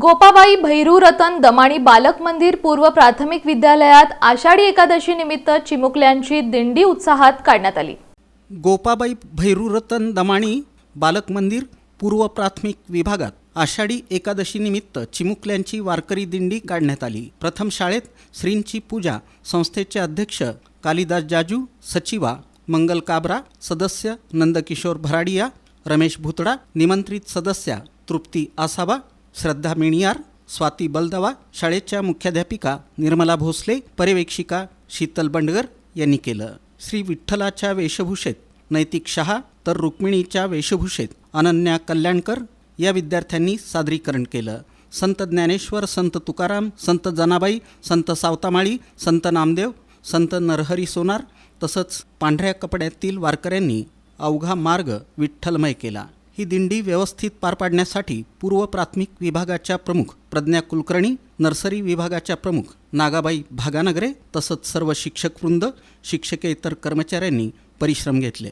गोपाबाई भैरू रतन दमाणी बालक मंदिर पूर्व प्राथमिक विद्यालयात आषाढी एकादशी निमित्त चिमुकल्यांची दिंडी उत्साहात काढण्यात आली। गोपाबाई भैरू रतन दमाणी बालक मंदिर पूर्व प्राथमिक विभागात आषाढी एकादशी निमित्त चिमुकल्यांची वारकरी दिंडी काढण्यात आली। प्रथम शाळेत श्रींची पूजा संस्थेचे अध्यक्ष कालिदास जाजू, सचिवा मंगल काबरा, सदस्य नंदकिशोर भराडिया, रमेश भुतडा, निमंत्रित सदस्या तृप्ती आसाबा, श्रद्धा मेणियार, स्वाती बलदवा, शाळेच्या मुख्याध्यापिका निर्मला भोसले, पर्यवेक्षिका शीतल बंडगर यांनी केलं। श्री विठ्ठलाच्या वेशभूषेत नैतिक शहा तर रुक्मिणीच्या वेशभूषेत अनन्या कल्याणकर या विद्यार्थ्यांनी सादरीकरण केलं। संत ज्ञानेश्वर, संत तुकाराम, संत जनाबाई, संत सावतामाळी, संत नामदेव, संत नरहरी सोनार तसंच पांढऱ्या कपड्यातील वारकऱ्यांनी अवघा मार्ग विठ्ठलमय केला। ही दिंडी व्यवस्थित पार पाडण्यासाठी पूर्व प्राथमिक विभागाच्या प्रमुख प्रज्ञा कुलकर्णी, नर्सरी विभागाच्या प्रमुख नागाबाई भागानगरे तसंच सर्व शिक्षकवृंद, शिक्षकेतर कर्मचाऱ्यांनी परिश्रम घेतले।